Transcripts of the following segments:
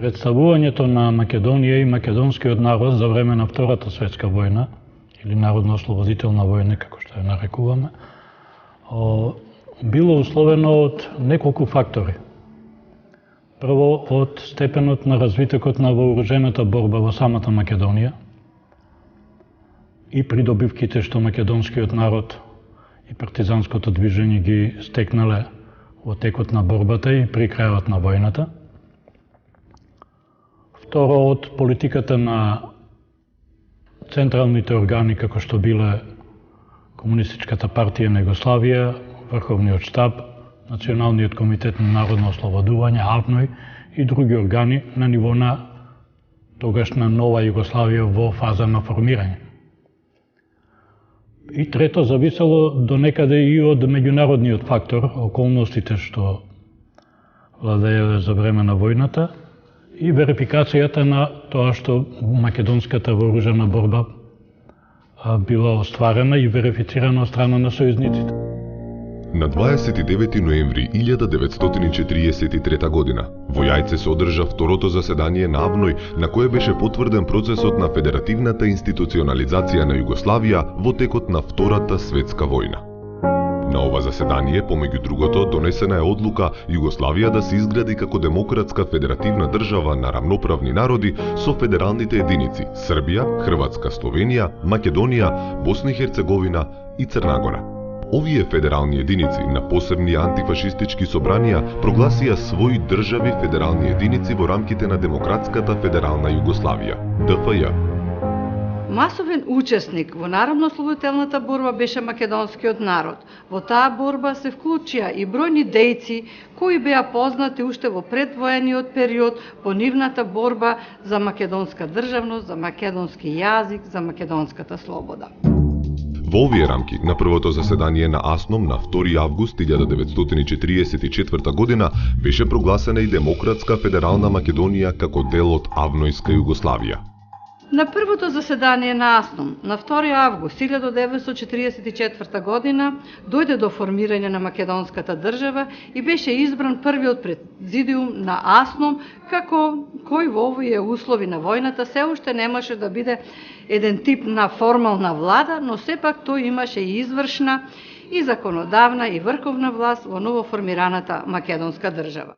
Представувањето на Македонија и македонскиот народ за време на Втората светска војна, или народно-ослободителна војна, како што ја нарекуваме, било условено од неколку фактори. Прво, од степенот на развитокот на вооружената борба во самата Македонија и придобивките што македонскиот народ и партизанското движење ги стекнале во текот на борбата и при крајот на војната. Второ, од политиката на централните органи, како што биле Комунистичката партија на Југославија, Врховниот штаб, Националниот комитет на народно ослободување, АВНОј и други органи на ниво на тогашна нова Југославија во фаза на формирање. И трето, зависело до некаде и од меѓународниот фактор, околностите што владееле за време на војната и верификацијата на тоа што македонската вооружена борба била остварена и верифицирана од страна на сојузниците. На 29 ноември 1943 година во Јајце се одржа второто заседание на АВНОј, на кое беше потврден процесот на федеративната институционализација на Југославија во текот на Втората светска војна. На ова заседание, помеѓу другото, донесена е одлука Југославија да се изгради како демократска федеративна држава на рамноправни народи со федералните единици Србија, Хрватска, Словенија, Македонија, Босна и Херцеговина и Црна Гора. Овие федерални единици на посебни антифашистички собранија прогласија своји држави федерални единици во рамките на Демократската федерална Југославија, ДФЈ. Масовен учесник во народно-ослободителната борба беше македонскиот народ. Во таа борба се вклучија и бројни дејци кои беа познати уште во предвоениот период по нивната борба за македонска државност, за македонски јазик, за македонската слобода. Во овие рамки, на првото заседание на АСНОМ на 2 август 1944 година беше прогласена и Демократска федерална Македонија како дел од АВНОјска Југославија. На првото заседание на АСНОМ на 2 август 1944 година дојде до формирање на македонската држава и беше избран првиот президиум на АСНОМ, како кој во овие услови на војната се уште немаше да биде еден тип на формална влада, но сепак тој имаше и извршна, и законодавна, и врховна власт во новоформираната македонска држава.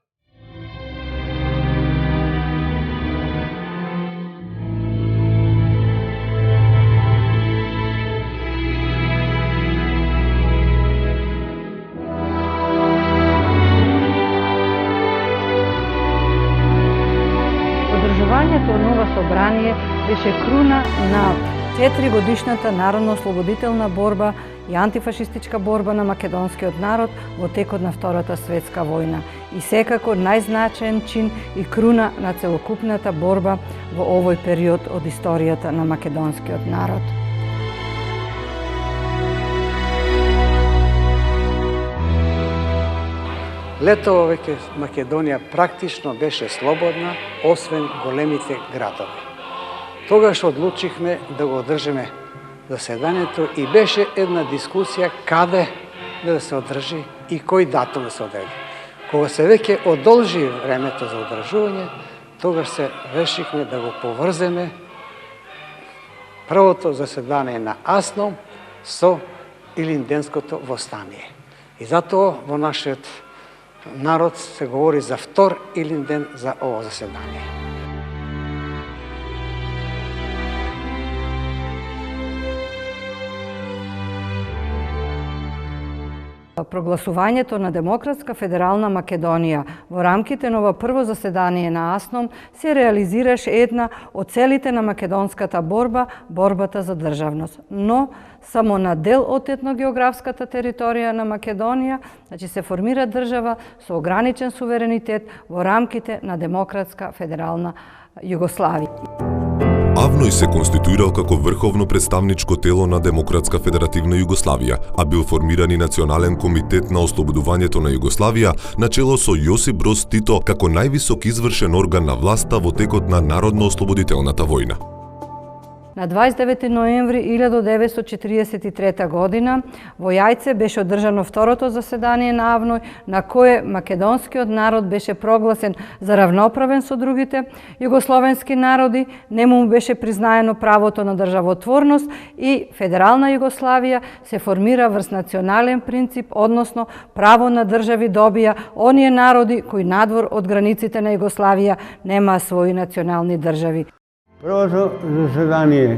Одржувањето нова собрание беше круна на 4-годишната народно-ослободителна борба и антифашистичка борба на македонскиот народ во текот на Втората светска војна и секако најзначаен чин и круна на целокупната борба во овој период од историјата на македонскиот народ. Летово веќе Македонија практично беше слободна, освен големите градови. Тогаш одлучихме да го одржиме заседанието и беше една дискусија каде да се одржи и кој датум да се одржи. Кога се веќе одолжи времето за одржување, тогаш се решихме да го поврземе првото заседание на АСНОМ со Илинденското востание. И затоа во нашиот народ се говори за втор Илинден за ово заседание. Прогласувањето на Демократска федерална Македонија во рамките на ова прво заседание на АСНОМ се реализираше една од целите на македонската борба, борбата за државност. Но само на дел од етногеографската територија на Македонија, значи се формира држава со ограничен суверенитет во рамките на Демократска федерална Југославија. АВНОЙ се конституирал како врховно представничко тело на Демократска федеративна Југославија, а бил формиран и Национален комитет на ослободувањето на Југославија, начело со Јосип Броз Тито како највисок извршен орган на власта во текот на народно-ослободителната војна. На 29 ноември 1943 година во Јајце беше одржано второто заседание на АВНОј, на кое македонскиот народ беше прогласен за равноправен со другите југословенски народи, не му беше признаено правото на државотворност и Федерална Југославија се формира врз национален принцип, односно право на држави добија оние народи кои надвор од границите на Југославија немаа своји национални држави. Првото заседание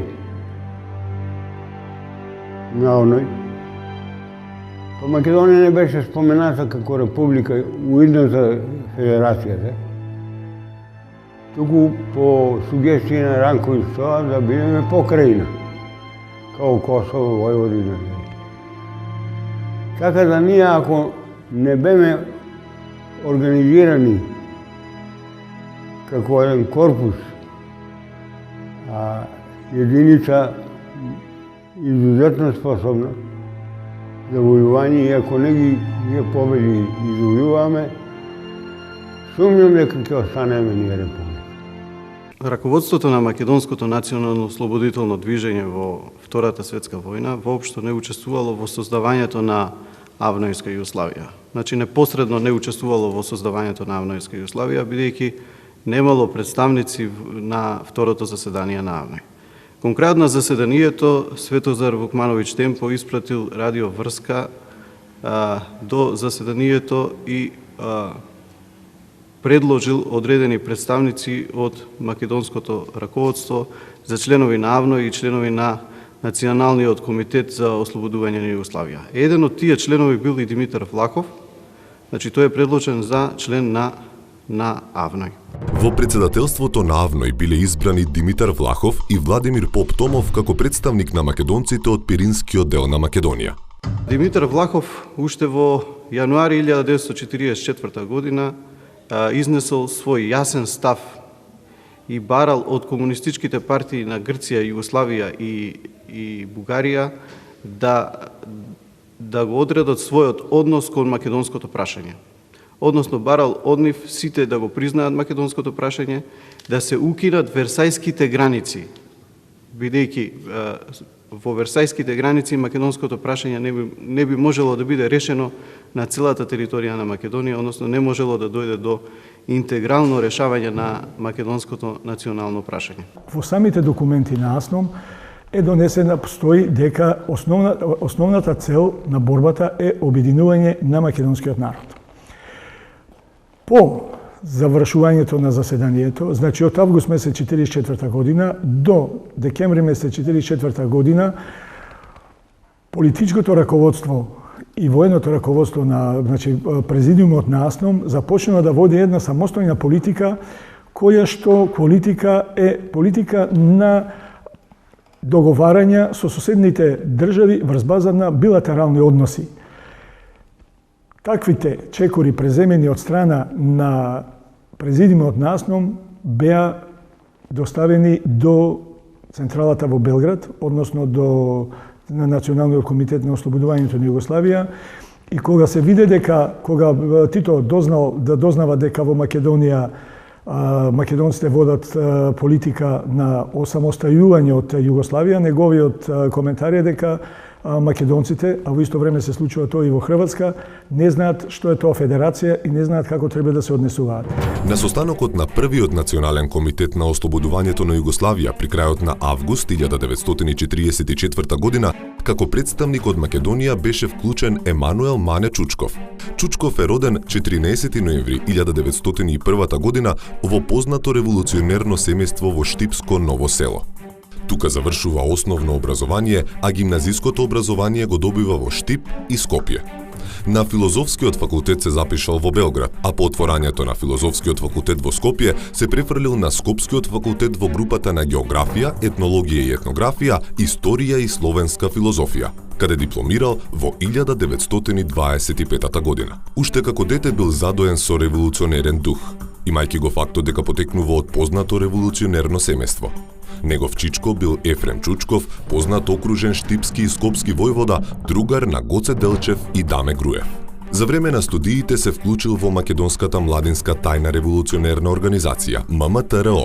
на ОНУ, па Македонија не беше спомената како република уидната федерацијата, туку по сугестија на Ранко Стоа да бидеме покрајна, као Косово, Војводина. Така да ние ако не беме организирани како еден корпус, а единица изузетно способна за војување и ако не ги победи извојуваме, сумњам дека ќе останеме ние република. Раководството на македонското национално ослободително движење во Втората светска војна воопшто не учествувало во создавањето на Авнојска Југославија. Значи непосредно не учествувало во создавањето на Авнојска Југославија, бидејќи немало представници на второто заседание на АВНОј. Конкретно на заседанието Светозар Вукмановиќ Темпо испратил радиоврска до заседанието и предложил одредени представници од македонското раководство за членови на АВНО и членови на Националниот комитет за ослободување на Југославија. Еден од тие членови бил и Димитар Влахов, значи тој е предложен за член на АВНОј. Во председателството на АВНОј биле избрани Димитар Влахов и Владимир Поптомов како представник на македонците од Пиринскиот дел на Македонија. Димитар Влахов уште во јануари 1944 година изнесол свој јасен став и барал од комунистичките партии на Грција, Југославија и Бугарија да го одредат својот однос кон македонското прашање. Односно барал од нив сите да го признаат македонското прашање, да се укинат Версајските граници, бидејќи во Версајските граници македонското прашање не би можело да биде решено на целата територија на Македонија, односно не можело да дојде до интегрално решавање на македонското национално прашање. Во самите документи на АСНОМ е донесена, постои дека основната цел на борбата е обединување на македонскиот народ. По завршувањето на заседанието, значи од август месец 1944 година до декември месец 1944 година, политичкото раководство и военото раководство на президиумот на АСНОМ започнува да води една самостојна политика, која што е политика на договарања со соседните држави врз база на билатерални односи. Таквите чекори преземени од страна на президиумот на АСНОМ беа доставени до централата во Белград, односно до Националниот комитет на ослободувањето на Југославија, и кога се виде дека, кога Тито дознава дека во Македонија македонците водат политика на осамостајување од Југославија, неговиот коментар е дека македонците, а во исто време се случува тоа и во Хрватска, не знаат што е тоа федерација и не знаат како треба да се однесуваат. На состанокот на првиот национален комитет на ослободувањето на Југославија при крајот на август 1944 година, како представник од Македонија беше вклучен Емануел Мане Чучков. Чучков е роден 14 ноември 1901 година во познато револуционерно семејство во Штипско Ново село. Тука завршува основно образование, а гимназиското образование го добива во Штип и Скопје. На филозофскиот факултет се запишал во Белград, а по отворањето на филозофскиот факултет во Скопје се префрлил на Скопскиот факултет во групата на географија, етнологија и етнографија, историја и словенска филозофија, каде дипломирал во 1925 година. Уште како дете бил задоен со револуционерен дух, имајќи го фактот дека потекнува од познато револуционерно семејство. Негов чичко бил Ефрем Чучков, познат окружен штипски и скопски војвода, другар на Гоце Делчев и Даме Груев. За време на студиите се вклучил во Македонската младинска тајна револуционерна организација ММТРО.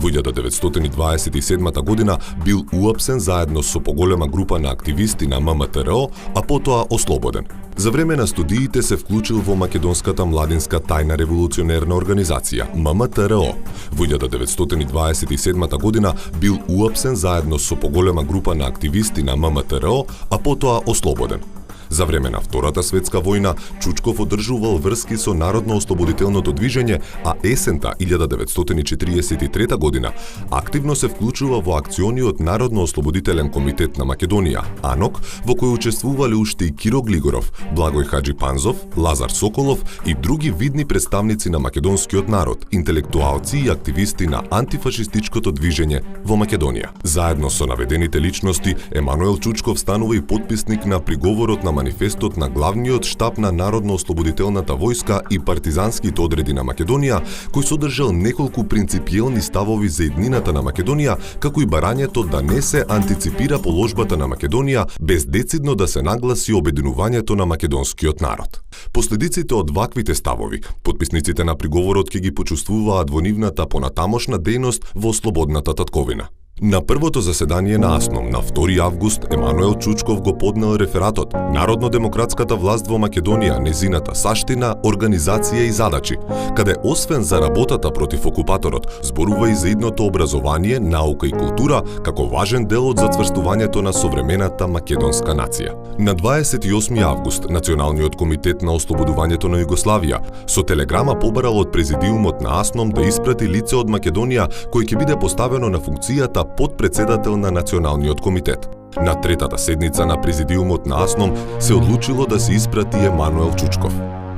Во 1927 година бил уапсен заедно со поголема група на активисти на ММТРО, а потоа ослободен. За време на студиите се вклучил во Македонската младинска тајна револуционерна организација ММТРО. Во 1927 година бил уапсен заедно со поголема група на активисти на ММТРО, а потоа ослободен. За време на Втората светска војна Чучков одржувал врски со Народно-ослободителното движење, а есента 1943 година активно се вклучува во акциониот Народно-ослободителен комитет на Македонија, АНОК, во кој учествувале уште и Киро Глигоров, Благој Хаџипанзов, Лазар Соколов и други видни представници на македонскиот народ, интелектуалци и активисти на антифашистичкото движење во Македонија. Заедно со наведените личности, Емануел Чучков станува и потписник на приговорот на манифестот на главниот штаб на Народно-ослободителната војска и партизанските одреди на Македонија, кој содржал неколку принципиелни ставови за еднината на Македонија, како и барањето да не се антиципира положбата на Македонија, без децидно да се нагласи обединувањето на македонскиот народ. Последиците од ваквите ставови, потписниците на приговорот ќе ги почувствуваат во нивната понатамошна дејност во слободната татковина. На првото заседание на АСНОМ на 2 август Емануел Чучков го поднел рефератот Народно-демократската власт во Македонија, незината саштина, организација и задачи, каде освен за работата против окупаторот, зборува и за идното образование, наука и култура како важен дел од зацврстувањето на современата македонска нација. На 28 август Националниот комитет на ослободувањето на Југославија со телеграма побарал од президиумот на АСНОМ да испрати лице од Македонија кој ќе биде поставено на функцијата подпредседател на Националниот комитет. На третата седница на президиумот на АСНОМ се одлучило да се испрати Емануел Чучков.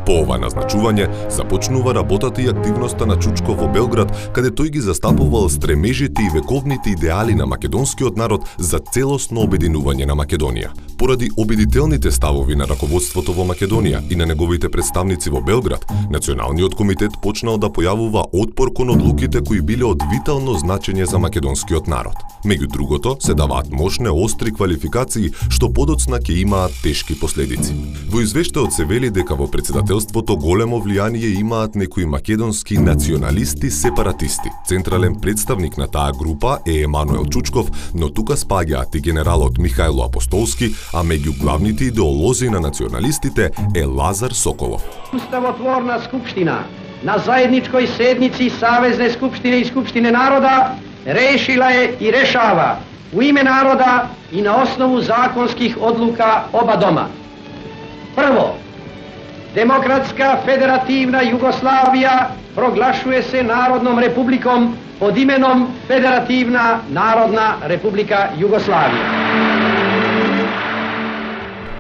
По ова назначување започнува работата и активноста на Чучков во Белград, каде тој ги застапувал стремежите и вековните идеали на македонскиот народ за целосно обединување на Македонија. Поради обидителните ставови на раководството во Македонија и на неговите представници во Белград, Националниот комитет почнал да појавува отпор кон одлуките кои биле од витално значење за македонскиот народ. Меѓу другото, се даваат мощне остри квалификации што подоцна ќе имаат тешки последици. Во извештајот се вели дека во председателството големо влијание имаат некои македонски националисти-сепаратисти. Централен представник на таа група е Емануел Чучков, но тука спаѓаат и генералот Михајло Апостолски, а меѓу главните идеолози на националистите е Лазар Соколов. Уставотворна скупштина на заедничкој седници Савезне скупштине и Скупштине народа решила е и решава у име народа и на основу законских одлука оба дома. Прво, Демократска федеративна Југославија проглашуе се Народном републиком под именом Федеративна Народна република Југославија.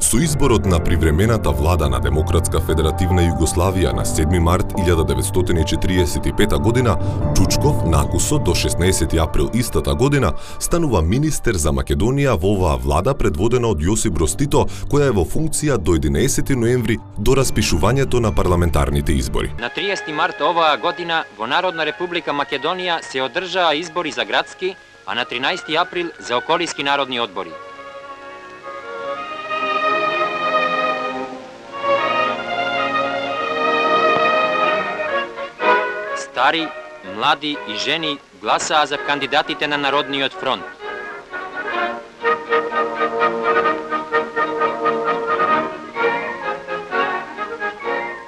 Со изборот на привремената влада на Демократска федеративна Југославија на 7 март 1945 година, Чучков накусо до 16 април истата година станува министер за Македонија во оваа влада предводена од Јосип Броз Тито, која е во функција до 11 ноември до распишувањето на парламентарните избори. На 30 март оваа година во Народна република Македонија се одржаа избори за градски, а на 13 април за околиски народни одбори. Стари, млади и жени гласаа за кандидатите на Народниот фронт.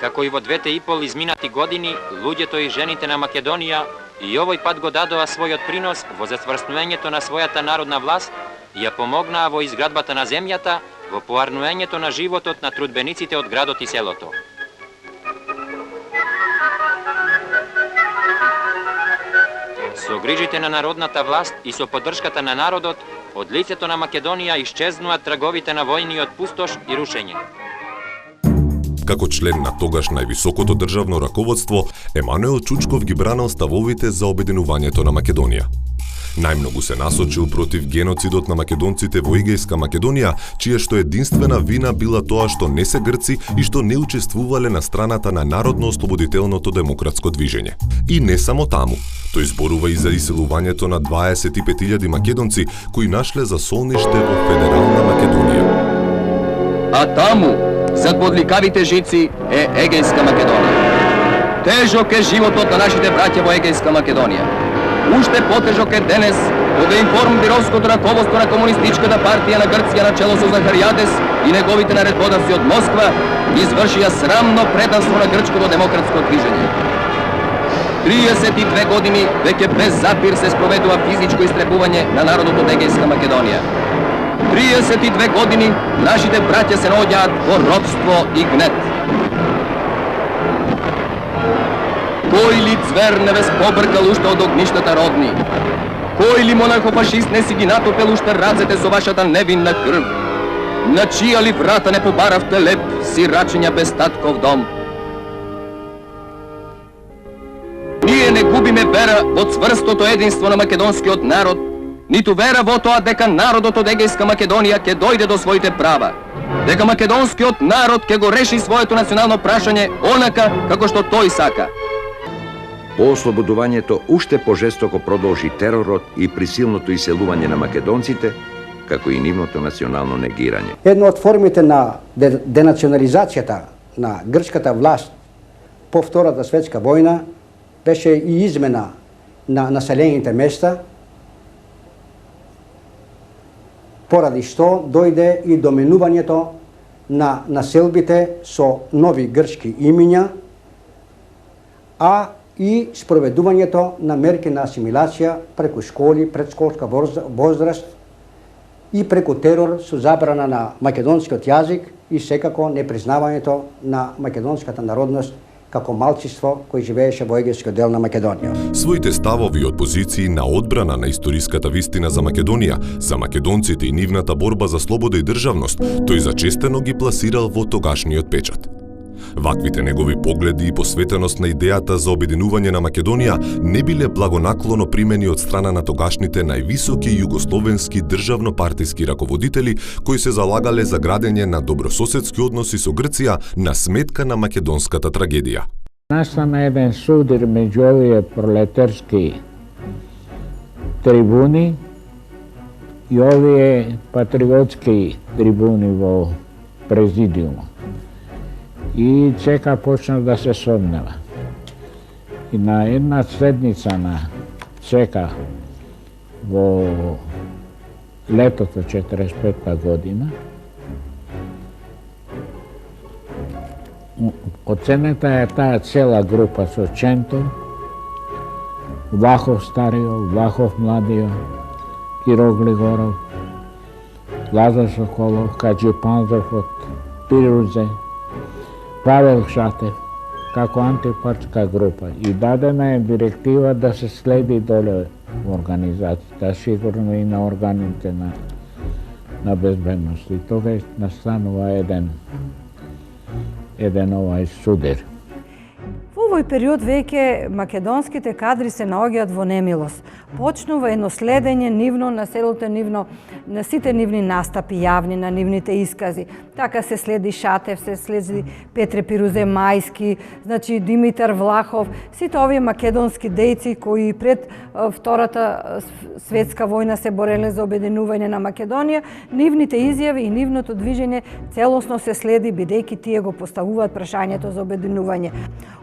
Како и во 2,5 изминати години, луѓето и жените на Македонија и овој пат го дадоа својот принос во зацврстувањето на својата народна власт и ја помогнаа во изградбата на земјата, во поарнувањето на животот на трудбениците од градот и селото. Со грижите на народната власт и со поддршката на народот, од лицето на Македонија исчезнуваат траговите на војниот пустош и рушење. Како член на тогаш највисокото државно раководство, Емануел Чучков ги бранал ставовите за обединувањето на Македонија. Најмногу се насочил против геноцидот на македонците во Егејска Македонија, чија што единствена вина била тоа што не се грци и што не учествувале на страната на Народно-ослободителното демократско движење. И не само таму. Тој зборува и за иселувањето на 25.000 македонци кои нашле за солниште во Федерална Македонија. А таму, зад бодликавите жици е Егејска Македонија. Тежок е животот на нашите браќа во Егејска Македонија. Уште потежок е денес кога информ бировското раководство на Комунистичката партија на Грција на чело со Захаријадес и неговите наредбодавци од Москва извршија срамно предавство на грчкото демократско движење. 32 години веќе без запир се спроведува физичко истребување на народот од Егејска Македонија. 32 години нашите браќа се наоѓаат во робство и гнет. Кој ли цвер не ве побркал уште од огништата родни? Кој ли монархофашист не си ги натопел уште рацете со вашата невинна крв? На чија ли врата не побаравте леп, сирачења без татков дом? Ние не губиме вера во цврстото единство на македонскиот народ, ниту вера во тоа дека народот од Егејска Македонија ќе дојде до своите права, дека македонскиот народ ќе го реши своето национално прашање онака како што тој сака. По ослободувањето уште пожестоко продолжи теророт и присилното иселување на македонците, како и нивното национално негирање. Една од формите на денационализацијата на грчката власт по Втората светска војна беше и измена на населените места, поради што дојде и доменувањето на населбите со нови грчки имиња, а и спроведувањето на мерки на асимилација преку школи, предшколска возраст и преку терор со забрана на македонскиот јазик и секако непризнавањето на македонската народност како малцинство кој живееше во егејскиот дел на Македонија. Своите ставови од позиции на одбрана на историската вистина за Македонија, за македонците и нивната борба за слобода и државност, тој зачестено ги пласирал во тогашниот печат. Ваквите негови погледи и посветеност на идејата за обединување на Македонија не биле благонаклоно примени од страна на тогашните највисоки југословенски државно-партиски раководители кои се залагале за градење на добрососедски односи со Грција на сметка на македонската трагедија. Настана еден судир меѓу овие пролетарски трибуни и овие патриотски трибуни во президиумот. И ЦК почна да се сомнева. И на една седница на ЦК во летото 45-та година оценета е таа цела група со Чентов, Влахов Старио, Влахов Младио, Киро Глигоров, Лазар Соколов, Каджи Панзов од Пирузе, Павел Шатев, како антипартска група. И дадена е директива да се следи доле во организацијата, сигурно и на органите на безбедност. И тогаш настанува еден овај судир. Во овој период веќе македонските кадри се наоѓаат во немилост. Почнува едно следење нивно на селото нивно, на сите нивни настапи јавни, на нивните искази. Така се следи Шатев, се следи Петре Пирузе Мајски, значи Димитар Влахов, сите овие македонски дејци кои пред Втората светска војна се бореле за обединување на Македонија, нивните изјави и нивното движење целосно се следи бидејќи тие го поставуваат прашањето за обединување.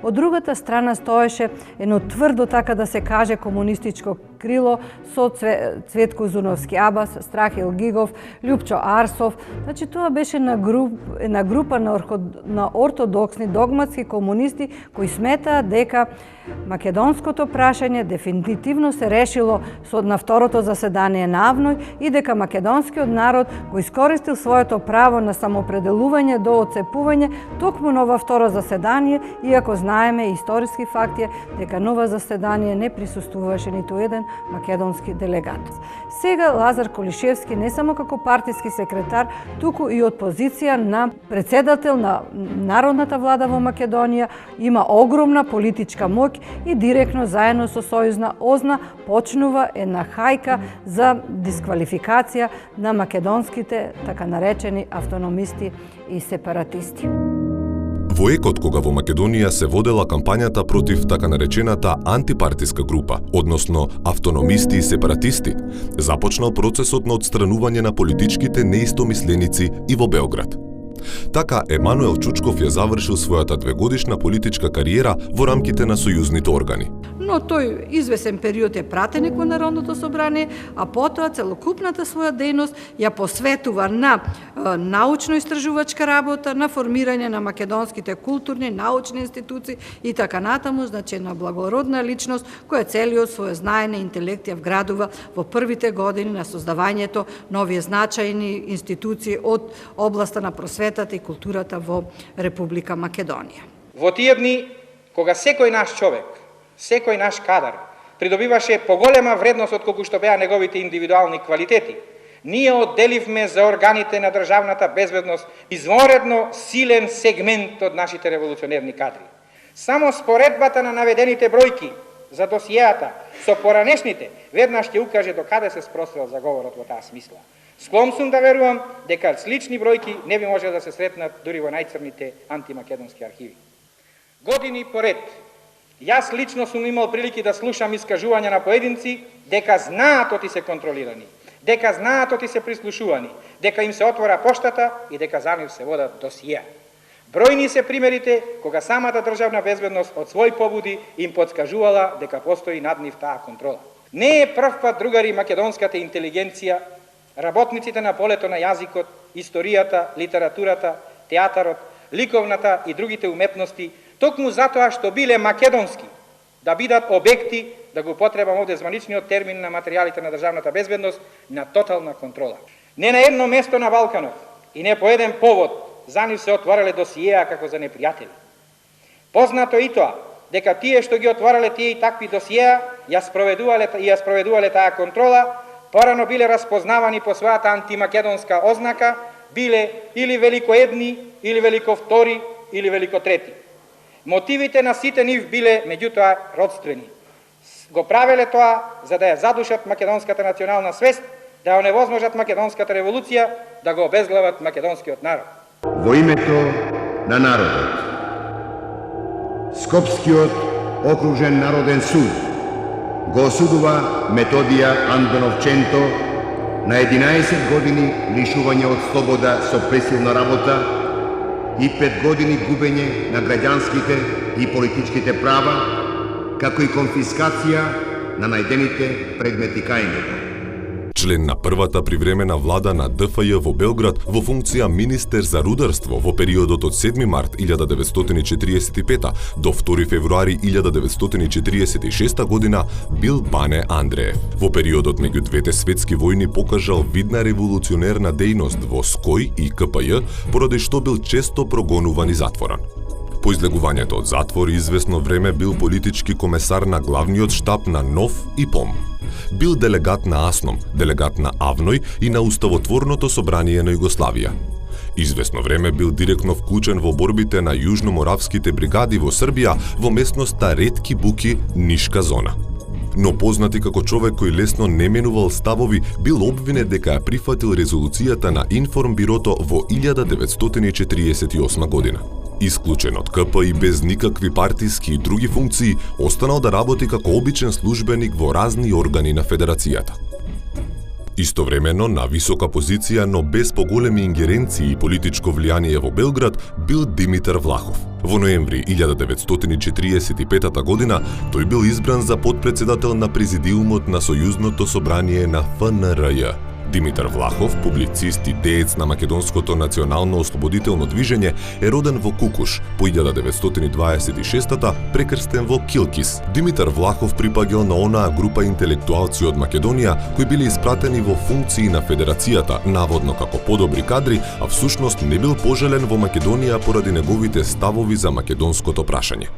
Од другата страна стоеше едно тврдо, така да се каже, комунистичко крило со Цветко Зуновски Абас, Страхил Гигов, Лјупчо Арсов. Значи тоа беше една група на ортодоксни догматски комунисти кои сметаат дека македонското прашање дефинитивно се решило на второто заседание на Авној и дека македонскиот народ го искористил своето право на самоопределување до отцепување токму на ова второ заседание, иако знаеме историски факти дека на ова заседание не присуствуваше ниту еден македонски делегат. Сега Лазар Колишевски не само како партиски секретар, туку и од позиција на председател на Народната влада во Македонија, има огромна политичка моќ и директно заедно со Сојузна ОЗНА почнува една хајка за дисквалификација на македонските така наречени автономисти и сепаратисти. Во екот кога во Македонија се водела кампањата против така наречената антипартиска група, односно автономисти и сепаратисти, започнал процесот на отстранување на политичките неистомисленици и во Београд. Така, Емануел Чучков ја завршил својата двегодишна политичка кариера во рамките на сојузните органи. Но тој извесен период е пратеник во Народното собрание, а потоа целокупната своја дејност ја посветува на научно-истражувачка работа, на формирање на македонските културни, научни институции и така натаму, значи на благородна личност која целиот своје знаење и интелект ја вградува во првите години на создавањето на овие значајни институции од областа на просветата и културата во Република Македонија. Во тие дни, кога секој наш човек, секој наш кадар придобиваше поголема вредност од колку што беа неговите индивидуални квалитети, ние одделивме за органите на државната безбедност изворедно силен сегмент од нашите револуционерни кадри. Само споредбата на наведените бројки за досиеата со поранешните веднаш ќе укаже до каде се спрострел заговорот во таа смисла. Склон сум да верувам дека слични бројки не би може да се сретнат дури во најцрните антимакедонски архиви. Години поред, јас лично сум имал прилики да слушам искажувања на поединци дека знаат оти се контролирани, дека знаат оти се прислушувани, дека им се отвора поштата и дека за нив се водат досиеа. Бројни се примерите кога самата државна безбедност од свој побуди им подскажувала дека постои над нив таа контрола. Не е прв пат, другари, македонската интелигенција, работниците на полето на јазикот, историјата, литературата, театарот, ликовната и другите уметности, токму затоа што биле македонски, да бидат обекти, да го потребам овде званичниот термин на материјалите на државната безбедност, на тотална контрола. Не на едно место на Балканот и не по еден повод за нив се отворале досиеа како за непријатели. Познато и тоа, дека тие што ги отворале тие и такви досиеа, ја спроведувале таа контрола, порано биле распознавани по својата антимакедонска ознака, биле или великоедни, или великовтори, или великотрети. Мотивите на сите нив биле, меѓутоа, родствени. Го правеле тоа за да ја задушат македонската национална свест, да ја оневозможат македонската револуција, да го обезглават македонскиот народ. Во името на народот, Скопскиот окружен народен суд го осудува Методија Андоновченто на 11 години лишување од слобода со пресилна работа и 5 години губење на граѓанските и политичките права, како и конфискација на најдените предмети кај него. Член на првата привремена влада на ДФЈ во Белград во функција министер за рударство во периодот од 7 март 1945 до 2 февруари 1946 година бил Бане Андреев. Во периодот меѓу двете светски војни покажал видна револуционерна дејност во СКОј и КПЈ, поради што бил често прогонуван и затворан. По излегувањето од затвор известно време бил политички комесар на главниот штаб на НОВ и ПОМ. Бил делегат на АСНОМ, делегат на АВНОЙ и на Уставотворното собрание на Југославија. Известно време бил директно вклучен во борбите на јужноморавските бригади во Србија во местноста Ретки Буки, Нишка зона. Но познати како човек кој лесно не менувал ставови, бил обвинет дека ја прифатил резолуцијата на Информбирото во 1948 година. Исклучен од КП и без никакви партиски и други функции, останал да работи како обичен службеник во разни органи на Федерацијата. Истовремено, на висока позиција, но без поголеми ингеренции и политичко влијание во Белград, бил Димитар Влахов. Во ноември 1945 година, тој бил избран за потпредседател на Президиумот на Сојузното собрание на ФНРЈ. Димитар Влахов, публицист и деец на македонското национално ослободително движење, е роден во Кукуш по 1926-та, прекрстен во Килкис. Димитар Влахов припаѓал на онаа група интелектуалци од Македонија кои биле испратени во функции на Федерацијата, наводно како подобри кадри, а всушност не бил пожелен во Македонија поради неговите ставови за македонското прашање.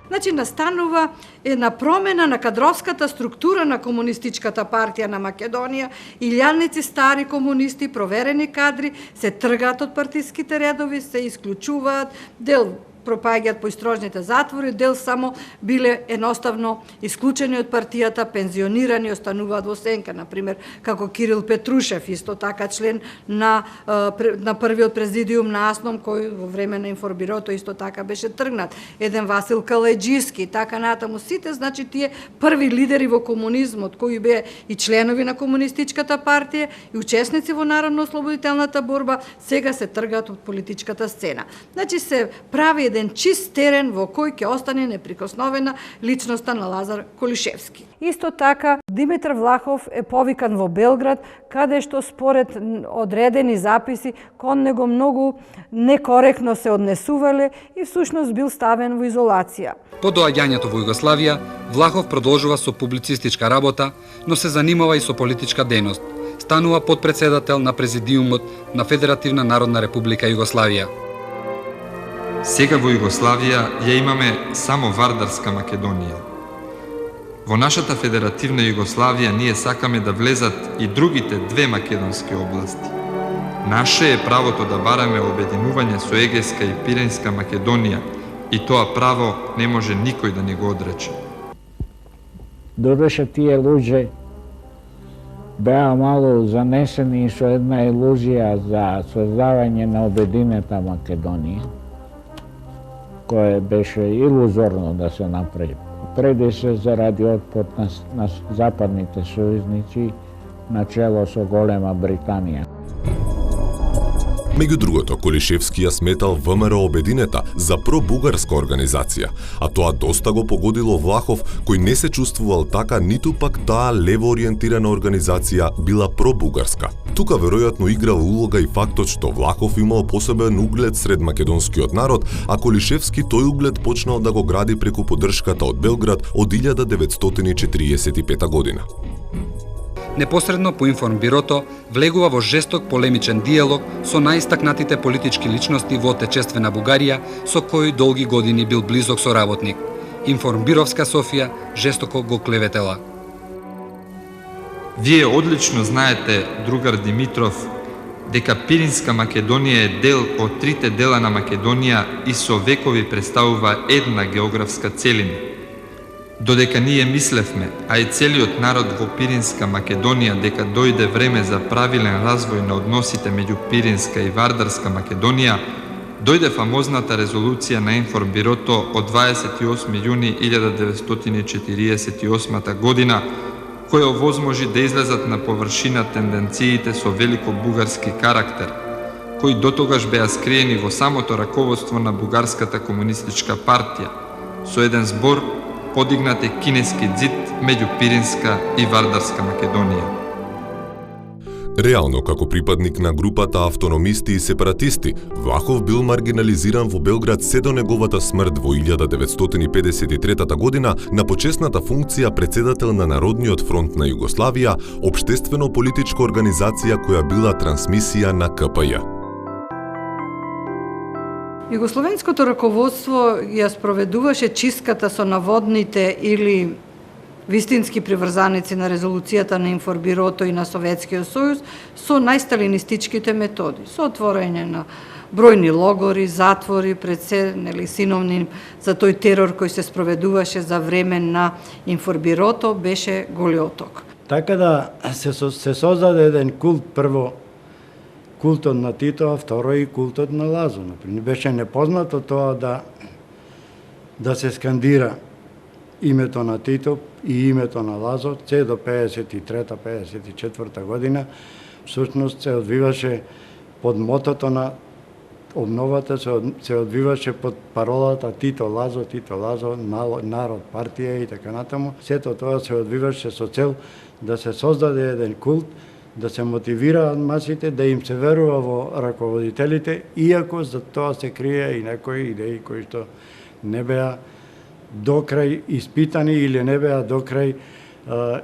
Значи, настанува една промена на кадровската структура на Комунистичката партија на Македонија. Илјадници стари комунисти, проверени кадри, се тргаат од партиските редови, се исклучуваат, дел пропаѓаат по истражните затвори, дел само биле едноставно исклучени од партијата, пензионирани, остануваат во сенка, например, како Кирил Петрушев, исто така член на првиот президиум на АСНОМ, кој во време на информбирото исто така беше тргнат. Еден Васил Калајџиски, така натаму. Сите, значи, тие први лидери во комунизмот, кои беа и членови на комунистичката партија и учесници во народно-ослободителната борба, сега се тргаат од политичката сцена. Значи се прави еден чист терен во кој ќе остане неприкосновена личноста на Лазар Колишевски. Исто така, Димитар Влахов е повикан во Белград, каде што според одредени записи кон него многу некоректно се однесувале и всушност бил ставен во изолација. По доаѓањето во Југославија, Влахов продолжува со публицистичка работа, но се занимава и со политичка дејност. Станува подпредседател на Президиумот на Федеративна Народна Република Југославија. Сега во Југославија ја имаме само Вардарска Македонија. Во нашата Федеративна Југославија ние сакаме да влезат и другите две македонски области. Наше е правото да бараме обединување со Егејска и Пиринска Македонија и тоа право не може никој да ни го одрече. Додеше тие луѓе беа мало занесени со една илузија за создавање на обединета Македонија, кое беше илузорно да се направи. Преди се заради отпор на западните сојузници, начело со голема Британија. Меѓу другото, Колишевски ја сметал ВМРО Обединета за пробугарска организација, а тоа доста го погодило Влахов, кој не се чувствувал така, ниту пак таа лево ориентирана организација била пробугарска. Тука веројатно играл улога и фактот што Влахов имал посебен углед сред македонскиот народ, а Колишевски тој углед почнал да го гради преку поддршката од Белград од 1945 година. Непосредно по информбирото влегува во жесток полемичен диалог со најистакнатите политички личности во отечествена Бугарија, со кои долги години бил близок соработник. Информбировска Софија жестоко го клеветела. Вие одлично знаете, другар Димитров, дека Пиринска Македонија е дел од трите дела на Македонија и со векови представува една географска целина. Додека ние мислевме, а и целиот народ во Пиринска Македонија, дека дојде време за правилен развој на односите меѓу Пиринска и Вардарска Македонија, дојде фамозната резолуција на Информбирото од 28 јуни 1948 година, која овозможи да излезат на површина тенденциите со великобугарски карактер, кои дотогаш беа скриени во самото раководство на Бугарската комунистичка партија, со еден збор подигнат е кинески ѕид меѓу Пиринска и Вардарска Македонија. Реално, како припадник на групата автономисти и сепаратисти, Влахов бил маргинализиран во Белград се до неговата смрт во 1953 година на почесната функција председател на Народниот фронт на Југославија, општествено-политичка организација која била трансмисија на КПЈ. Југословенското раководство ја спроведуваше чистката со наводните или вистински приврзаници на резолуцијата на Информбирото и на Советскиот сојуз со најсталинистичките методи, со отворање на бројни логори, затвори, пред се синовним за тој терор кој се спроведуваше за време на Информбирото беше Голиоток. Така да се создаде еден култ, прво култот на Тито, а второ и култот на Лазо. Например, беше непознато тоа да се скандира името на Тито и името на Лазо, се до 53-54 година, всушност се одвиваше под мотото на обновата, се одвиваше под паролата Тито Лазо, народ, партија и така натаму. Сето тоа се одвиваше со цел да се создаде еден култ, да се мотивираат масите, да им се верува во раководителите, иако за тоа се крие и некои идеи кои што не беа докрај испитани или не беа докрај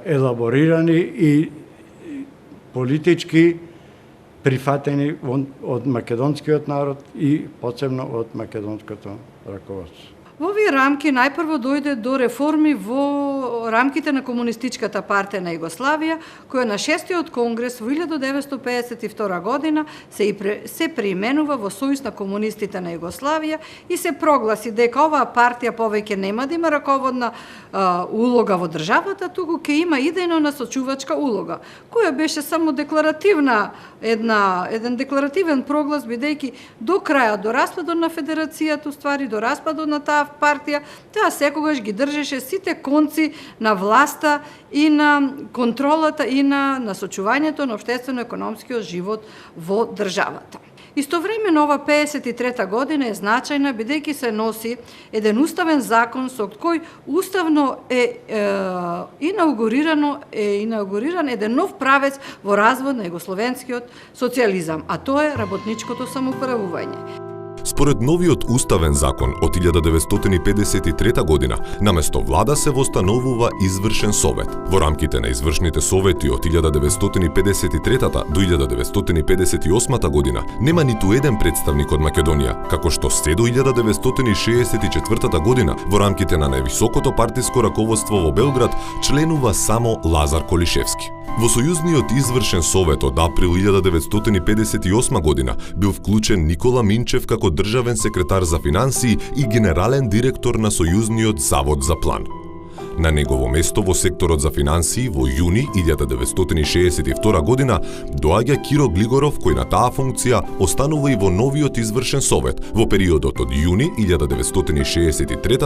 елаборирани и политички прифатени од македонскиот народ и посебно од македонското раководство. Во овие рамки најпрво дојде до реформи во рамките на Комунистичката партија на Југославија, која на 6-тиот конгрес во 1952 година се преименува во Сојуз на комунистите на Југославија и се прогласи дека оваа партија повеќе нема да има раководна улога во државата, туку ќе има идејно насочувачка улога, која беше само декларативна, еден декларативен проглас, бидејќи до крајот, до распадот на федерацијата, уствари до распадот на таа партија, таа секогаш ги држеше сите конци на власта и на контролата и на насочувањето на општествено-економскиот живот во државата. Истовремено ова 53 година е значајна бидејќи се носи еден уставен закон со кој уставно е инаугуриран еден нов правец во развој на југословенскиот социјализам, а тоа е работничкото самоуправување. Според новиот уставен закон од 1953 година, наместо влада се востановува извршен совет. Во рамките на извршните совети од 1953 до 1958 година нема ниту еден представник од Македонија, како што се до 1964 година во рамките на највисокото партиско раководство во Белград членува само Лазар Колишевски. Во Сојузниот извршен совет од април 1958 година бил вклучен Никола Минчев како државен секретар за финансии и генерален директор на Сојузниот завод за план. На негово место во секторот за финансии во јуни 1962 година доаѓа Киро Глигоров, кој на таа функција останува и во новиот извршен совет во периодот од јуни 1963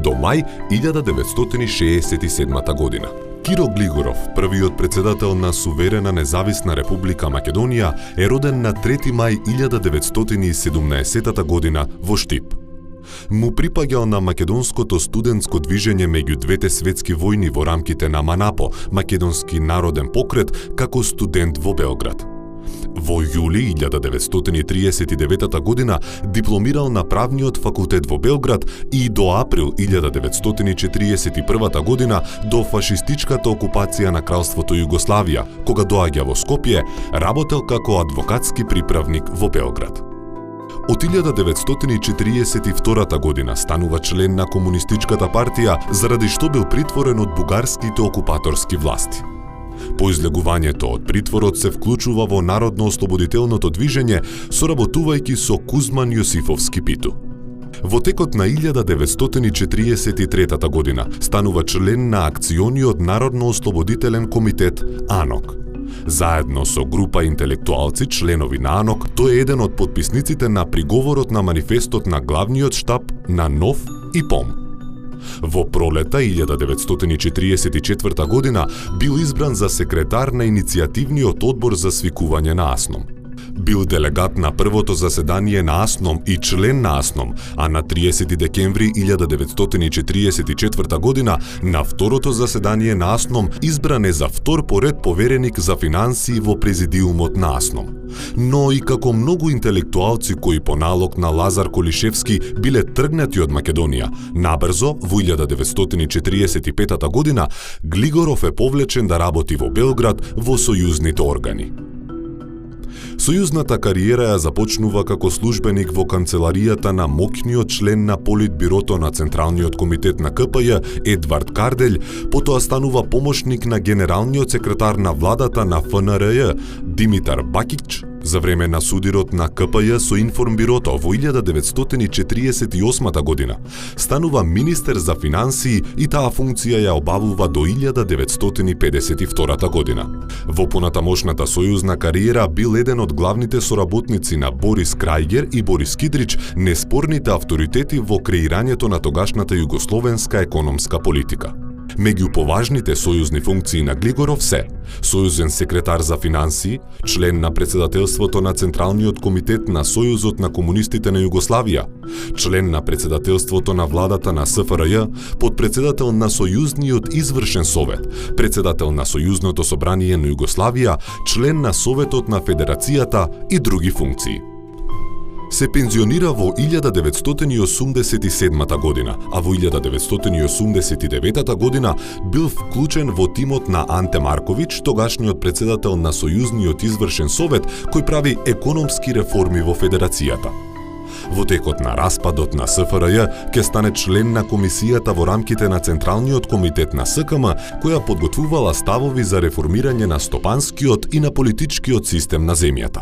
до мај 1967 година. Киро Глигоров, првиот председател на суверена независна Република Македонија, е роден на 3 мај 1917 година во Штип. Му припаѓал на македонското студентско движење меѓу двете светски војни во рамките на МАНАПО, Македонски народен покрет, како студент во Белград. Во јули 1939 година дипломирал на правниот факултет во Белград и до април 1941 година до фашистичката окупација на Кралството Југославија, кога доаѓа во Скопје, работел како адвокатски приправник во Белград. Од 1942 година станува член на Комунистичката партија, заради што бил притворен од бугарските окупаторски власти. По излегувањето од притворот се вклучува во Народно-ослободителното движење, соработувајќи со Кузман Јосифовски Питу. Во текот на 1943 година станува член на акциониот Народно-ослободителен комитет АНОК. Заедно со група интелектуалци, членови на АНОК, тој е еден од потписниците на приговорот на манифестот на главниот штаб на НОВ и ПОМ. Во пролета 1944 година бил избран за секретар на иницијативниот одбор за свикување на АСНОМ. Бил делегат на првото заседание на АСНОМ и член на АСНОМ, а на 30 декември 1944 година на второто заседание на АСНОМ избран е за втор поред повереник за финансии во президиумот на АСНОМ. Но и како многу интелектуалци кои по налог на Лазар Колишевски биле тргнати од Македонија, набрзо во 1945 година Глигоров е повлечен да работи во Белград во сојузните органи. Сојузната кариера ја започнува како службеник во канцеларијата на моќниот член на Политбирото на Централниот комитет на КПЈ Едвард Карделј, потоа станува помошник на генералниот секретар на владата на ФНРЈ Димитар Бакич, за време на судирот на КПЈ со Информбирото во 1948 година. Станува министер за финансии и таа функција ја обавува до 1952 година. Во понатамошната сојузна кариера бил еден од главните соработници на Борис Крајгер и Борис Кидрич, неспорните авторитети во креирањето на тогашната југословенска економска политика. Меѓу поважните сојузни функции на Глигоров се сојузен секретар за финансии, член на председателството на Централниот комитет на Сојузот на комунистите на Југославија, член на председателството на владата на СФРЈ, подпредседател на Сојузниот извршен совет, председател на Сојузното собрание на Југославија, член на Советот на Федерацијата и други функции. Се пензионира во 1987 година, а во 1989 година бил вклучен во тимот на Анте Маркович, тогашниот председател на Сојузниот извршен совет, кој прави економски реформи во Федерацијата. во текот на распадот на СФРЈ ќе стане член на комисијата во рамките на Централниот комитет на СКМ, која подготвувала ставови за реформирање на стопанскиот и на политичкиот систем на земјата.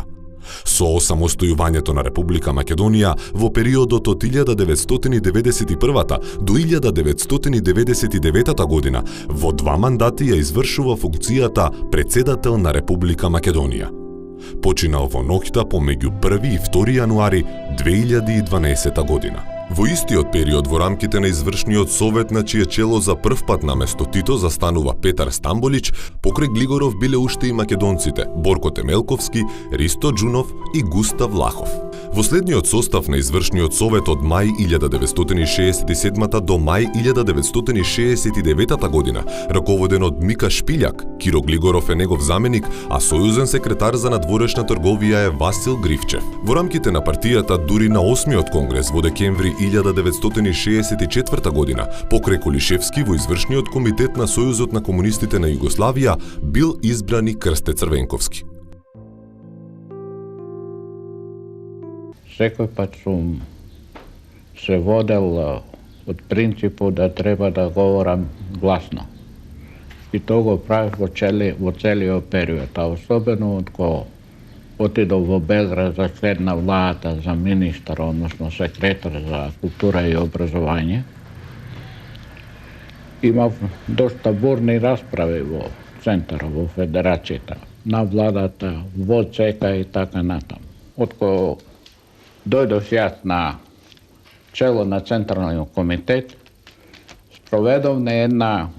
Со осамостојувањето на Република Македонија во периодот од 1991 до 1999 година во 2 мандати ја извршува функцијата председател на Република Македонија. Починал во ноќта помеѓу 1 и 2 јануари 2012 година. Во истиот период во рамките на извршниот совет на чие чело за прв пат наместо Тито застанува Петар Стамболич, покрај Глигоров биле уште и македонците Борко Темелковски, Ристо Джунов и Густав Лахов. Во следниот состав на извршниот совет од мај 1967 до мај 1969 година, раководен од Мика Шпилјак, Киро Глигоров е негов заменик, а сојузен секретар за надворешна трговија е Васил Гривчев. Во рамките на партијата дури на 8-миот конгрес во декември 1964 година, покрај Колишевски во извршниот комитет на Сојузот на комунистите на Југославија бил избран и Крсте Црвенковски. Секој пат сум се водел од принципот да треба да говорам гласно. И тоа го правев во целиот период, а особено од кога отидов во Белград за член на владата, за министар, односно секретар за култура и образование. Имав доста бурни расправи во центарот, во федерацијата, на владата, во ЦК и така натаму. Од кога дојдов јас на чело на Централниот комитет, спроведов на една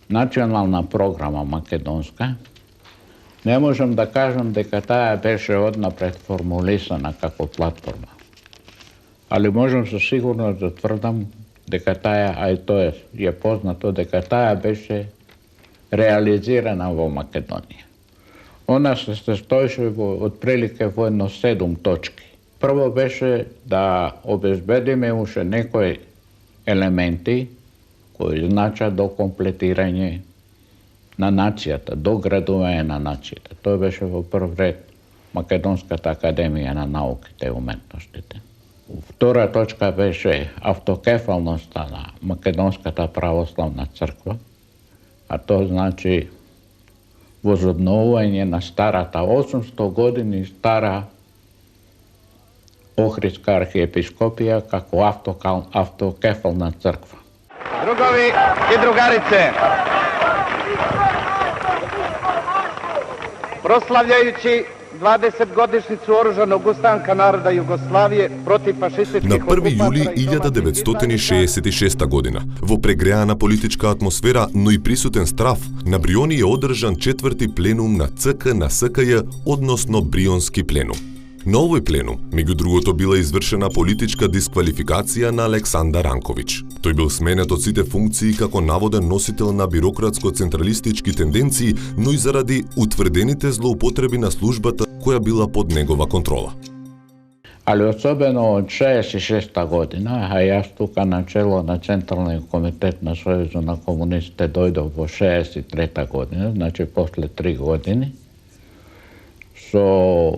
национална програма македонска. Не можам да кажам дека таа беше однапред формулисана како платформа. Али можам со сигурност да тврдам дека таа, а и тоа е познато, дека таа беше реализирана во Македонија. Она се состоеше во отприлике во едно 7 точки. Прво беше да обезбедиме уште некои елементи кои значат до комплетирање на нацијата, до градување на нацијата. Тоа беше во прв ред Македонската академија на науките и уметностите. Втора точка беше автокефалноста на Македонската православна црква, а тоа значи возобновување на старата 800 години стара Охридска архиепископија како автокефална црква. Другови и другарице, прослављајуći 20 годишницу оружаног устанка народа Југославије против фашистичких на 1 јули 1966 година, во прегреана политичка атмосфера, но и присутен страв, на Бриони е одржан 4-ти пленум на ЦК на СКЈ, односно Брионски пленум. На овој пленум, меѓу другото, била извршена политичка дисквалификација на Александар Ранковиќ. Тој бил сменет од сите функции како наводен носител на бирократско-централистички тенденции, но и заради утврдените злоупотреби на службата која била под негова контрола. Али особено од 66 година, а јас тука на чело на Централниот комитет на Сојузот на комунистите дојдов во 63 година, значи после 3 години, со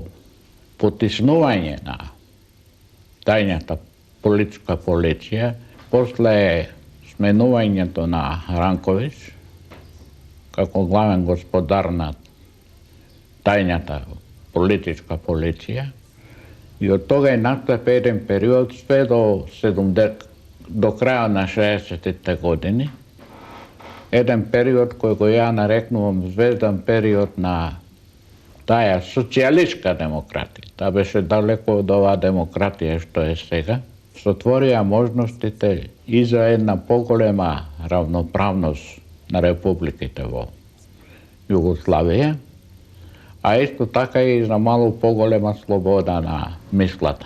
потиснување на тајната политичка полиција, после сменувањето на Ранковиќ како главен господар на тајната политичка полиција, и од тога е настапи еден период све до крај на 60-тите години, еден период кој го ја нарекнувам звездан период на таа социјалистка демократија. Таа беше далеко од оваа демократија што е сега. Сотворија можностите и за една поголема равноправност на републиките во Југославија, а исто така и за малку поголема слобода на мислата.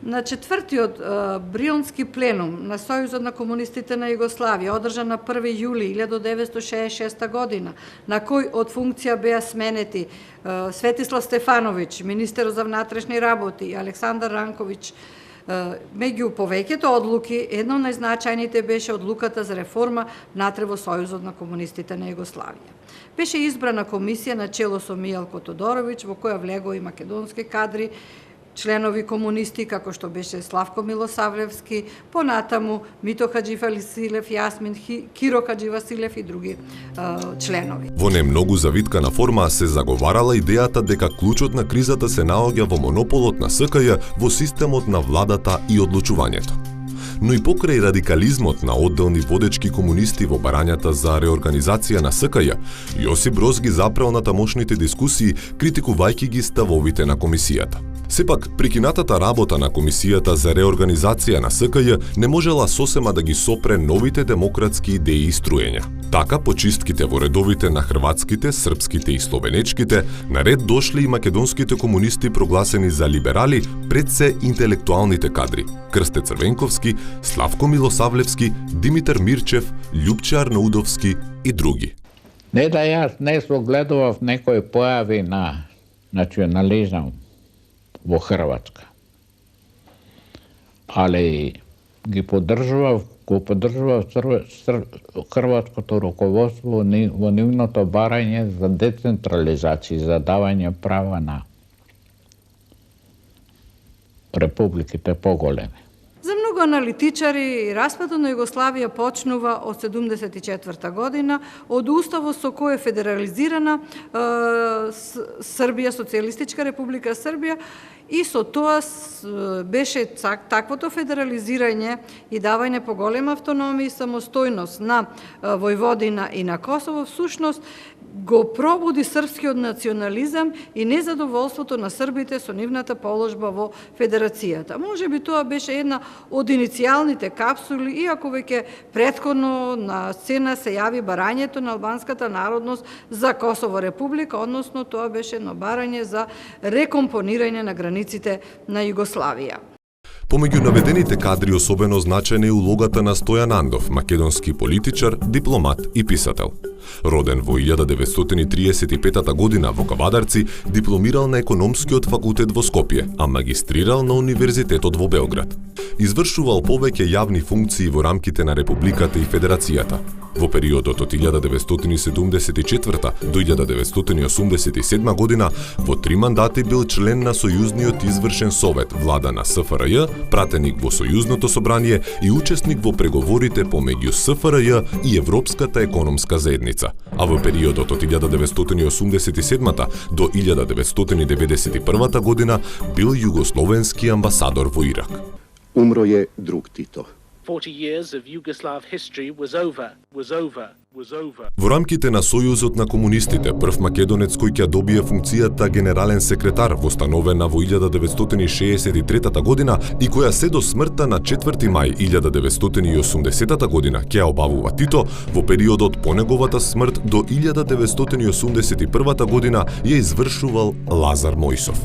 На 4-тиот Брионски пленум на Сојузот на комунистите на Југославија, одржан на 1 јули 1966 година, на кој од функција беа сменети Светислав Стефановиќ, министер за внатрешни работи, и Александар Ранковиќ. Меѓу повеќето одлуки, една од најзначајните беше одлуката за реформа внатре во Сојузот на комунистите на Југославија. Беше избрана комисија на чело со Мијалко Тодоровиќ, во која влегоа и македонски кадри, членови комунисти, како што беше Славко Милосавлевски, понатаму Мито Хадживасилев, Јасмин, Киро Хадживасилев и други членови. Во не многу завиткана форма се заговарала идејата дека клучот на кризата се наоѓа во монополот на СКЈ во системот на владата и одлучувањето. Но и покрај радикализмот на одделни водечки комунисти во барањата за реорганизација на СКЈ, Јосип Броз ги запрел на тамошните дискусии, критикувајќи ги ставовите на комисијата. Сепак, прекинатата работа на Комисијата за реорганизација на СКЈ не можела сосема да ги сопре новите демократски идеи и струења. Така, по чистките во редовите на хрватските, српските и словенечките, наред дошли и македонските комунисти прогласени за либерали, пред се интелектуалните кадри – Крсте Црвенковски, Славко Милосавлевски, Димитар Мирчев, Љупче Арнаудовски и други. Не да јас не согледував некои појави на национализам во Хрватска, али го поддржував хрватското руководство во нивното барање за децентрализација, за давање права на републиките поголеми. За многу аналитичари, распадот на Југославија почнува од 1974 година, од уставот со кој е федерализирана Србија, Социјалистичка република Србија, и со тоа беше таквото федерализирање и давање поголема автономија и самостојност на Војводина и на Косово, всушност го пробуди српскиот национализам и незадоволството на србите со нивната положба во федерацијата. Може би тоа беше една од иницијалните капсули, иако веќе претходно на сцена се јави барањето на албанската народност за Косово република, односно тоа беше едно барање за рекомпонирање на границите на Југославија. Помеѓу наведените кадри особено значајна е улогата на Стојан Андов, македонски политичар, дипломат и писател. Роден во 1935 година во Кавадарци, дипломирал на економскиот факултет во Скопје, а магистрирал на Универзитетот во Белград. Извршувал повеќе јавни функции во рамките на Републиката и Федерацијата. Во периодот од 1974 до 1987 година во 3 мандати бил член на Сојузниот извршен совет, влада на СФРЈ, пратеник во Сојузното собрание и учесник во преговорите помеѓу СФРЈ и Европската економска заедница. А во периодот од 1987 до 1991 година бил југословенски амбасадор во Ирак. Умро е друг Тито. Во рамките на Сојузот на комунистите, прв македонец кој ќе добие функцијата генерален секретар, востановена во 1963 година и која се до смртта на 4 мај 1980 година ќе обавува Тито, во периодот по неговата смрт до 1981 година ја извршувал Лазар Мојсов.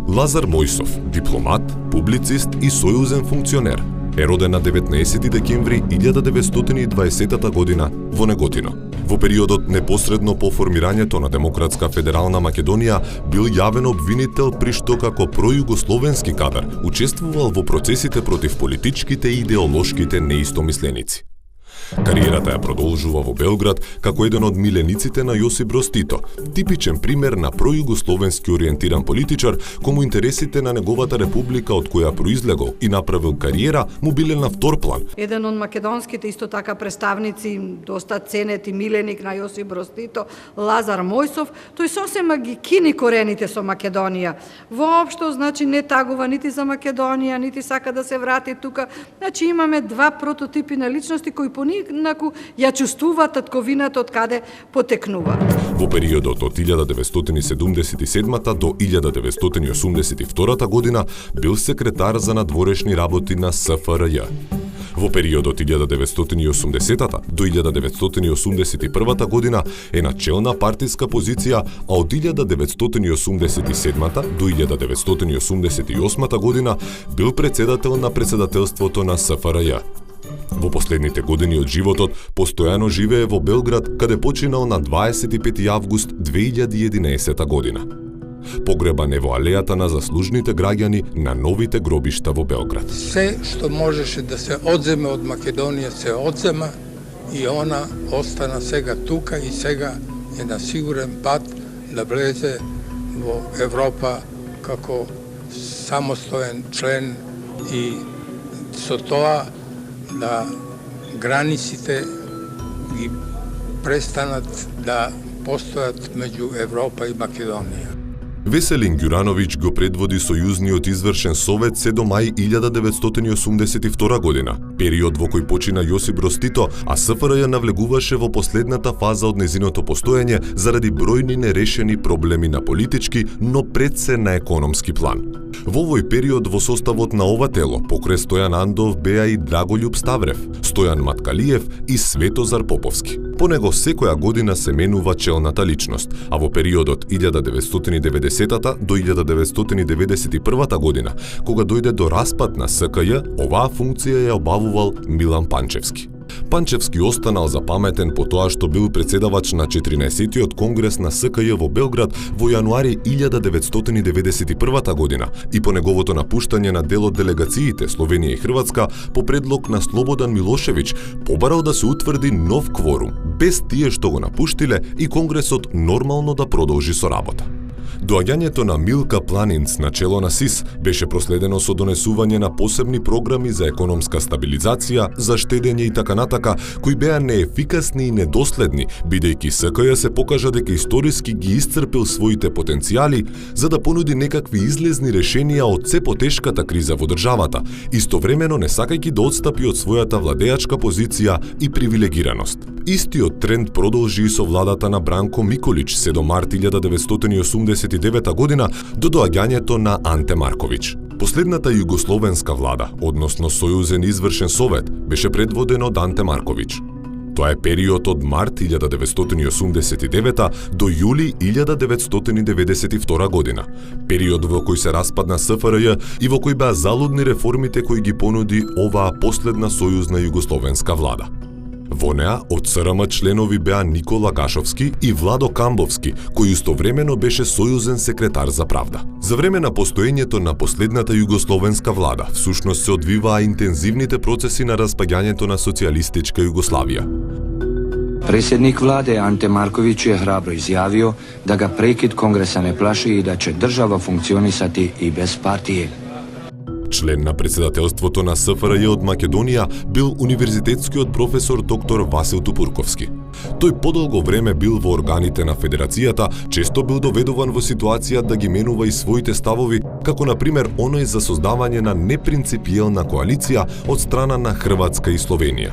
Лазар Мојсов, дипломат, публицист и сојузен функционер, е роден на 19 декември 1920 година во Неготино. Во периодот непосредно по формирањето на Демократска федерална Македонија бил јавен обвинител при што како пројугословенски кадар учествувал во процесите против политичките и идеолошките неистомисленици. Кариерата ја продолжува во Белград како еден од милениците на Јосип Броз Тито, типичен пример на пројугословенски ориентиран политичар кому интересите на неговата република од која произлегол и направил кариера му биле на втор план. Еден од македонските исто така представници, доста ценет и миленик на Јосип Броз Тито, Лазар Мојсов, тој сосема ги кини корените со Македонија. Воопшто, значи, не тагува нити за Македонија, нити сака да се врати тука. Значи, имаме два прототипи на личности кои поникнаку ја чувствува татковината од каде потекнува. Во периодот од 1977 до 1982 година бил секретар за надворешни работи на СФРЈ. Во периодот 1980 до 1981 година е на челна партиска позиција, а од 1987 до 1988 година бил председател на председателството на СФРЈ. Во последните години од животот постојано живее во Белград, каде починал на 25 август 2011 година. Погребан е во алејата на заслужните граѓани на новите гробишта во Белград. Се што можеше да се одземе од Македонија се одзема и она остана сега тука и сега е на сигурен пат да влезе во Европа како samostojen член и со тоа да границите ги престанат да постојат меѓу Европа и Македонија. Веселин Ѓурановиќ го предводи Сојузниот извршен совет се до мај 1982 година, период во кој почина Јосип Броз Тито, а СФРЈ навлегуваше во последната фаза од незиното постоење заради бројни нерешени проблеми на политички, но пред се на економски план. Во овој период во составот на ова тело покрај Стојан Андов беа и Драголјуб Ставрев, Стојан Маткалиев и Светозар Поповски. По него секоја година се менува челната личност, а во периодот 1990 до 1991 година, кога дојде до распад на СКЈ, оваа функција ја обавувал Милан Панчевски. Панчевски останал запаметен по тоа што бил председавач на 14-тиот конгрес на СКЈ во Белград во јануари 1991 година и по неговото напуштање на дел од делегациите Словенија и Хрватска по предлог на Слободан Милошевиќ побарал да се утврди нов кворум, без тие што го напуштиле и конгресот нормално да продолжи со работа. Доаѓањето на Милка Планинц на чело на СИС беше проследено со донесување на посебни програми за економска стабилизација, за штедење и така натака, кои беа неефикасни и недоследни, бидејќи СКЈ се покажа дека историски ги исцрпил своите потенцијали за да понуди некакви излезни решенија од се потешката криза во државата, истовремено не сакајќи да отстапи од својата владеачка позиција и привилегираност. Истиот тренд продолжи и со владата на Бранко Миколич се до март 1989 година до доаѓањето на Анте Марковиќ. Последната југословенска влада, односно Сојузен извршен совет, беше предводен од Анте Марковиќ. Тоа е период од март 1989 до јули 1992 година, период во кој се распадна СФРЈ и во кој беа залудни реформите кои ги понуди оваа последна сојузна југословенска влада. Во неа од СРМ членови беа Никола Гашовски и Владо Камбовски, кој истовремено беше сојузен секретар за правда. За време на постоењето на последната југословенска влада, всушност се одвиваа интензивните процеси на распаѓањето на социјалистичка Југославија. Predsjednik vlade Ante Marković je hrabro izjavio da ga prekid kongresa ne plaši i da će država funkcionisati i bez partije. Член на председателството на СФРЈ од Македонија бил универзитетскиот професор доктор Васил Тупурковски. Тој подолго време бил во органите на Федерацијата, често бил доведуван во ситуација да ги менува и своите ставови, како на пример оној за создавање на непринципиелна коалиција од страна на Хрватска и Словенија.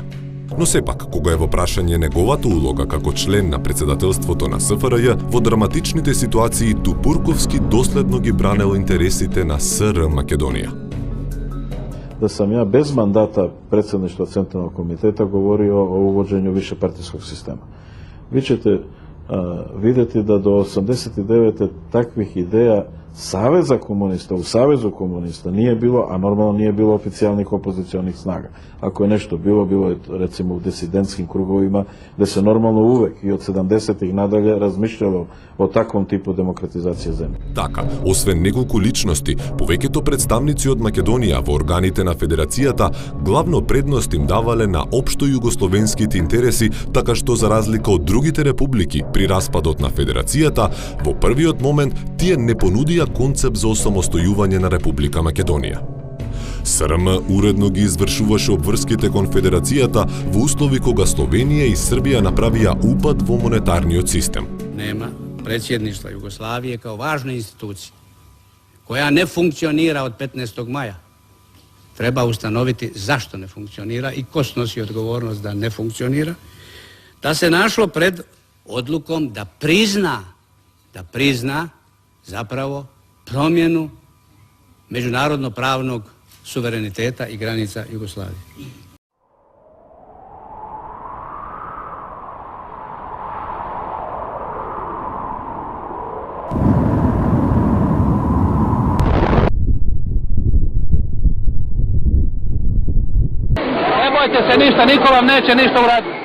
Но сепак, кога е во прашање неговата улога како член на председателството на СФРЈ, во драматичните ситуации Тупурковски доследно ги бранел интересите на СР Македонија. Да сам ја без мандата председништво Централnog комитета говорио о увоđenju вишепартијскog система. Ви ćete видети да до 89 таквих идеја Saveza komunista, u Savezu komunista nije bilo, a normalno nije bilo oficijalnih opozicionih snaga. Ako je nešto bilo, bilo je recimo u disidentskim krugovima, gde se normalno uvek i od 70-ih nadalje razmišljalo o takvom tipu demokratizacije zemlje. Така, освен неколку личности, повеќето представници од Македонија во органите на Федерацијата главно предност им давале на општо југословенските интереси, така што за разлика од другите републики при распадот на Федерацијата, во првиот момент тие не понудија концепт за осамостојување на Република Македонија. СРМ уредно ги извршуваше обврските кон Федерацијата во услови кога Словенија и Србија направија упад во монетарниот систем. Нема predsjedništva Jugoslavije kao važne institucije koja ne funkcionira od 15. maja. Treba ustanoviti zašto ne funkcionira i ko snosi odgovornost da ne funkcionira, da se našlo pred odlukom da prizna zapravo promjenu međunarodno pravnog suvereniteta i granica Jugoslavije. Ne bojte se ništa, niko vam neće ništa uraditi.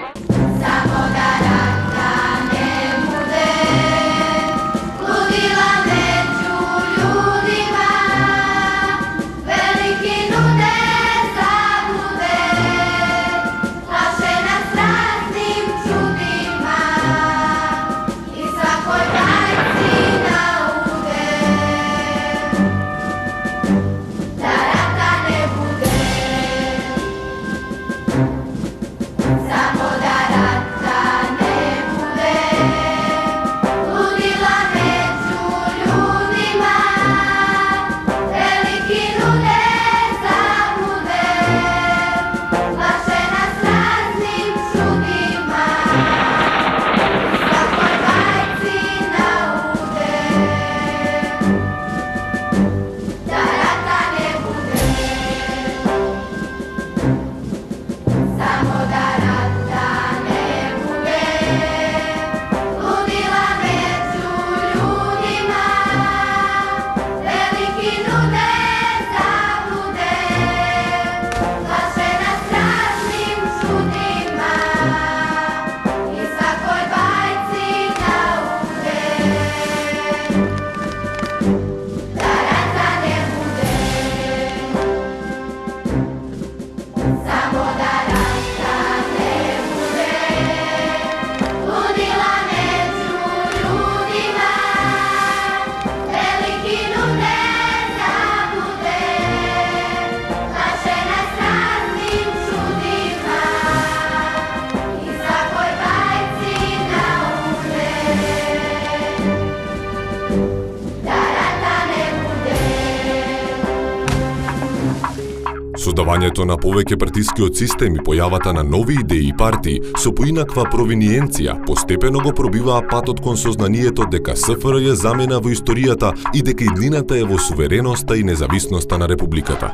Создавањето на повеќе партискиот систем и појавата на нови идеи и партии со поинаква провиниенција постепено го пробиваа патот кон сознанието дека СФРЈ замена во историјата и дека иднината е во сувереноста и независноста на републиката.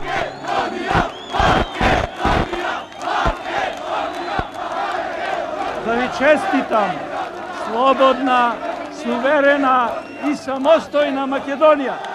Да ви честитам слободна, суверена и самостојна Македонија.